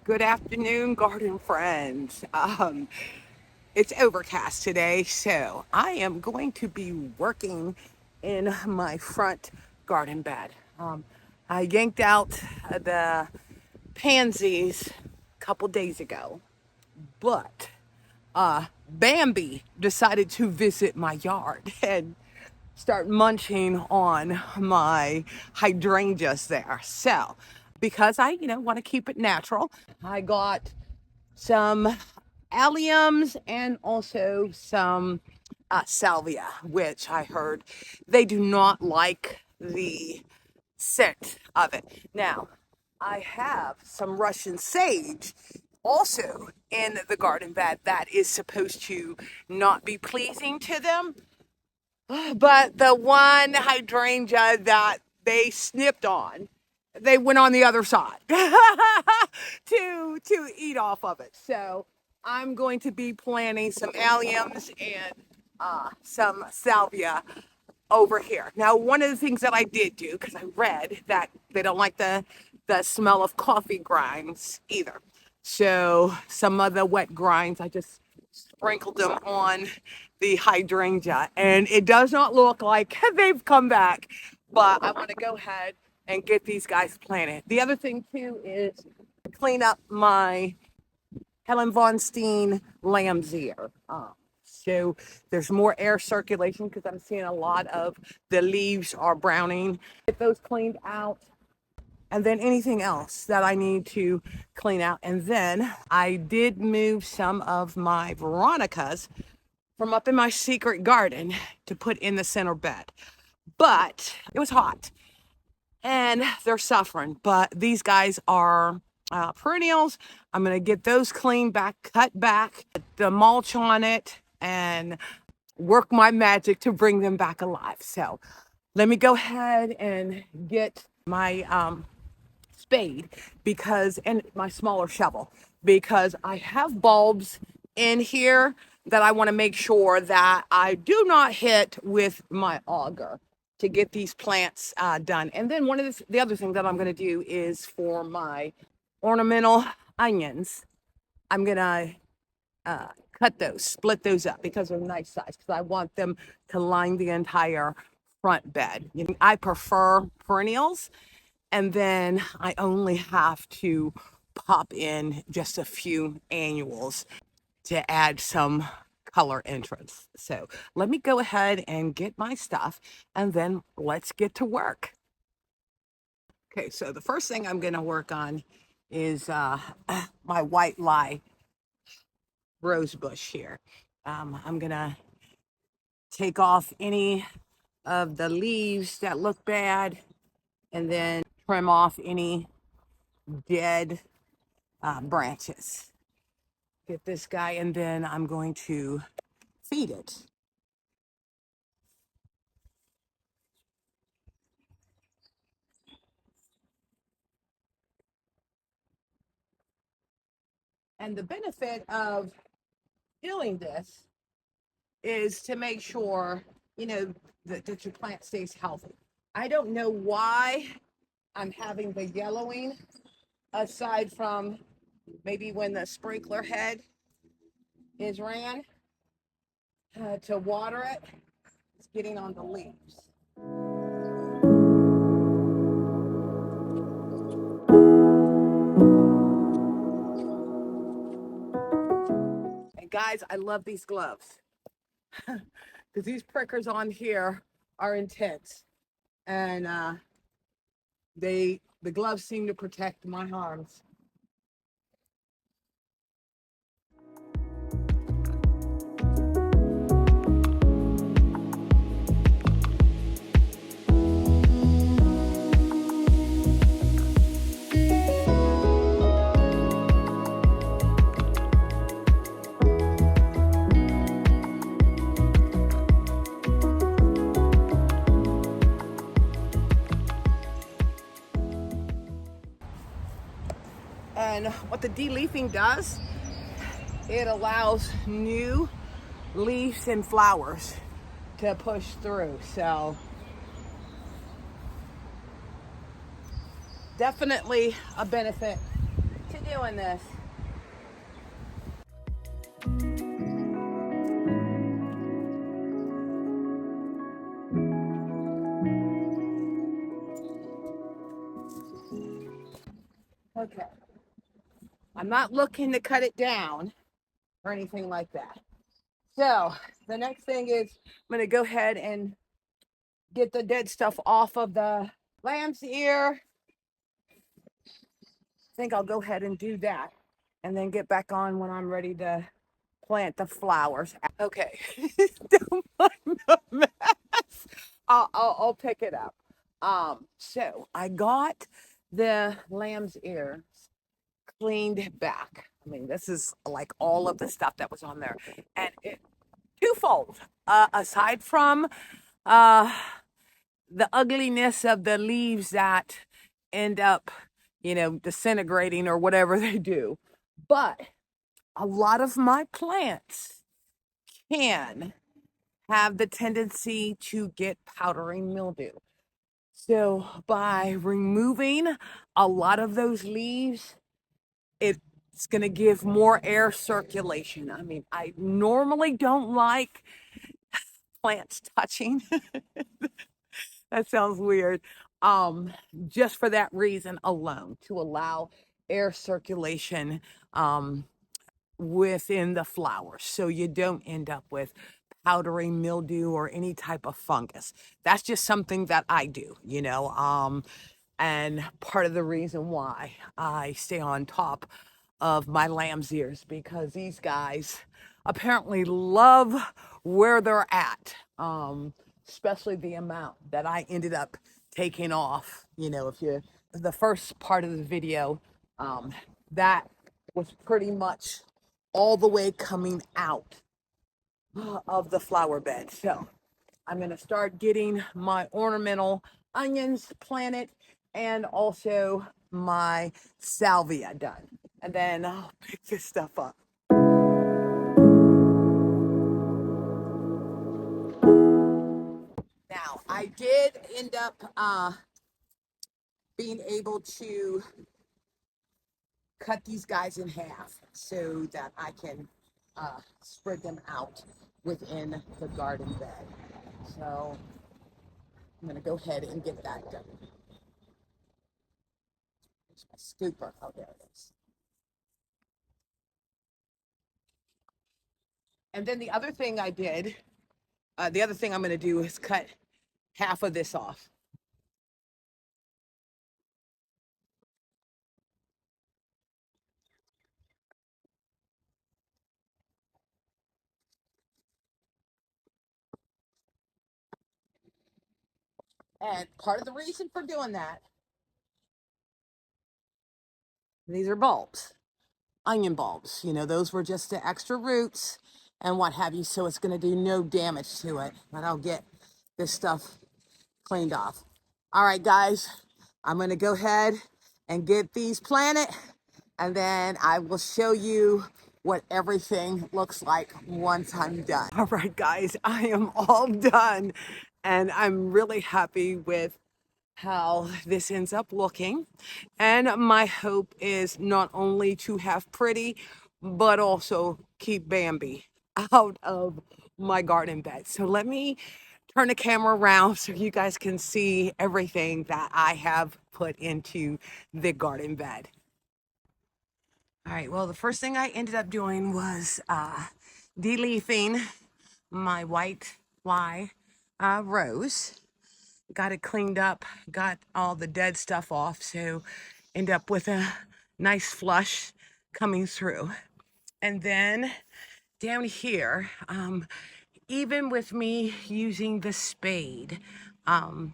Good afternoon, garden friends. It's overcast today, so I am going to be working in my front garden bed. I yanked out the pansies a couple days ago, but Bambi decided to visit my yard and start munching on my hydrangeas there. So, because I, want to keep it natural, I got some alliums and also some salvia, which I heard they do not like the scent of it. Now, I have some Russian sage also in the garden bed that is supposed to not be pleasing to them. But the one hydrangea that they snipped on, they went on the other side to eat off of it. So I'm going to be planting some alliums and some salvia over here. Now, one of the things that I did do, because I read that they don't like the smell of coffee grinds either. So some of the wet grinds, I just sprinkled them on the hydrangea, and it does not look like they've come back, but I want to go ahead and get these guys planted. The other thing too is clean up my Helen von Steen lamb's ear. So there's more air circulation because I'm seeing a lot of the leaves are browning. Get those cleaned out. And then anything else that I need to clean out. And then I did move some of my Veronicas from up in my secret garden to put in the center bed. But it was hot and they're suffering. But these guys are perennials. I'm going to get those cleaned back, cut back, the mulch on it, and work my magic to bring them back alive. So let me go ahead and get my spade and my smaller shovel, because I have bulbs in here that I want to make sure that I do not hit with my auger to get these plants done. And then one of the other thing that I'm going to do is for my ornamental onions, I'm going to split those up because they're nice size, because I want them to line the entire front bed. I prefer perennials, and then I only have to pop in just a few annuals to add some color entrance. So let me go ahead and get my stuff, and then let's get to work. Okay, so the first thing I'm gonna work on is my white lye rose bush here. I'm gonna take off any of the leaves that look bad, and then trim off any dead branches. Get this guy, and then I'm going to feed it. And the benefit of doing this is to make sure, that your plant stays healthy. I don't know why I'm having the yellowing, aside from maybe when the sprinkler head is ran to water it, it's getting on the leaves. And guys, I love these gloves because these prickers on here are intense, and the gloves seem to protect my arms. And what the de-leafing does, it allows new leaves and flowers to push through. So definitely a benefit to doing this. Okay. I'm not looking to cut it down or anything like that. So the next thing is I'm gonna go ahead and get the dead stuff off of the lamb's ear. I think I'll go ahead and do that and then get back on when I'm ready to plant the flowers. Okay, don't mind the mess. I'll pick it up. So I got the lamb's ears cleaned back. I mean, this is like all of the stuff that was on there, and it twofold. Aside from uh, the ugliness of the leaves that end up, disintegrating or whatever they do, but a lot of my plants can have the tendency to get powdery mildew. So by removing a lot of those leaves, it's going to give more air circulation. I mean, I normally don't like plants touching. That sounds weird. Just for that reason alone, to allow air circulation within the flowers so you don't end up with powdery mildew or any type of fungus. That's just something that I do, and part of the reason why I stay on top of my lamb's ears, because these guys apparently love where they're at, especially the amount that I ended up taking off. If you, the first part of the video, that was pretty much all the way coming out of the flower bed. So I'm going to start getting my ornamental onions planted and also my salvia done. And then I'll pick this stuff up. Now, I did end up being able to cut these guys in half so that I can spread them out within the garden bed. So I'm going to go ahead and get that done. There's my scooper. Oh, there it is. And then the other thing I did, the other thing I'm going to do is cut half of this off. And part of the reason for doing that, these are bulbs, onion bulbs. Those were just the extra roots and what have you. So it's going to do no damage to it. But I'll get this stuff cleaned off. All right, guys, I'm going to go ahead and get these planted, and then I will show you what everything looks like once I'm done. All right, guys, I am all done, and I'm really happy with how this ends up looking. And my hope is not only to have pretty, but also keep Bambi out of my garden bed. So let me turn the camera around so you guys can see everything that I have put into the garden bed. All right, well, the first thing I ended up doing was de-leafing my white fly rose. Got it cleaned up, got all the dead stuff off, so end up with a nice flush coming through. And then down here, even with me using the spade, I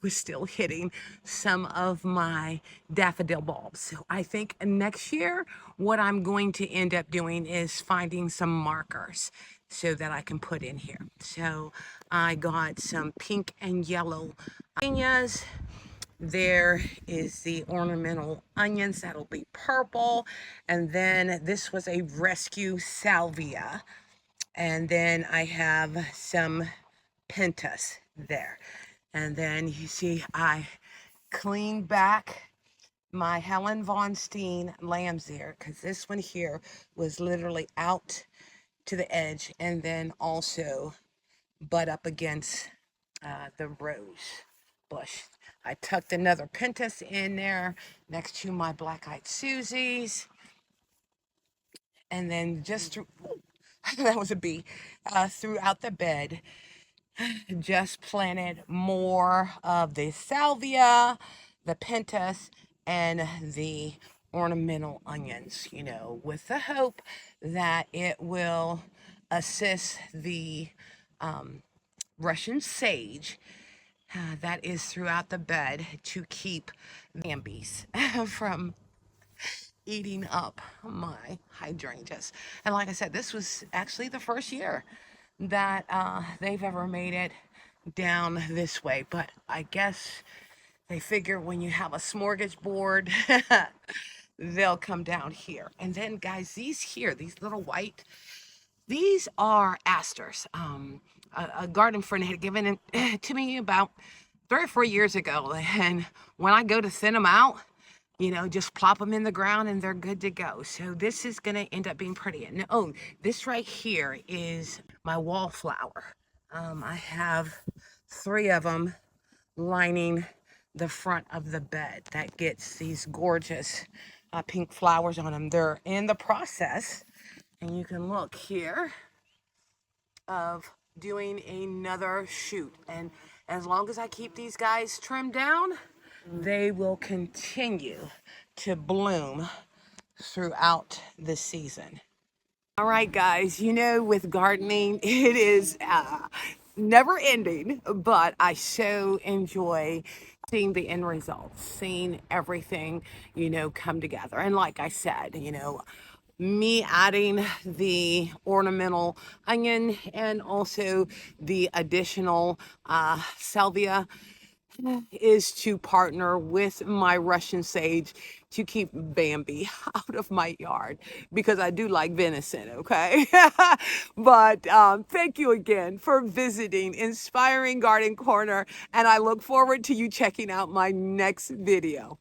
was still hitting some of my daffodil bulbs. So I think next year, what I'm going to end up doing is finding some markers so that I can put in here. So I got some pink and yellow hydrangeas. There is the ornamental onions, that'll be purple. And then this was a rescue salvia. And then I have some pentas there. And then you see I cleaned back my Helen Von Steen lambs there, because this one here was literally out to the edge and then also butt up against the rose bush. I tucked another pentas in there next to my black-eyed Susies, and then just through, that was a bee, throughout the bed, just planted more of the salvia, the pentas, and the ornamental onions, you know, with the hope that it will assist the Russian sage that is throughout the bed to keep Bambis from eating up my hydrangeas. And like I said, this was actually the first year that they've ever made it down this way. But I guess they figure when you have a smorgasbord, they'll come down here. And then guys, these here, these little white, these are asters. A garden friend had given it to me about 3 or 4 years ago. And when I go to thin them out, you know, just plop them in the ground and they're good to go. So this is going to end up being pretty. And oh, this right here is my wallflower. I have 3 of them lining the front of the bed. That gets these gorgeous pink flowers on them. They're in the process, and you can look here, of doing another shoot. And as long as I keep these guys trimmed down, they will continue to bloom throughout the season. All right, guys, you know, with gardening, it is never ending, but I so enjoy seeing the end results, seeing everything, you know, come together. And like I said, you know, me adding the ornamental onion and also the additional salvia is to partner with my Russian sage to keep Bambi out of my yard, because I do like venison, okay? But thank you again for visiting Inspiring Garden Corner, and I look forward to you checking out my next video.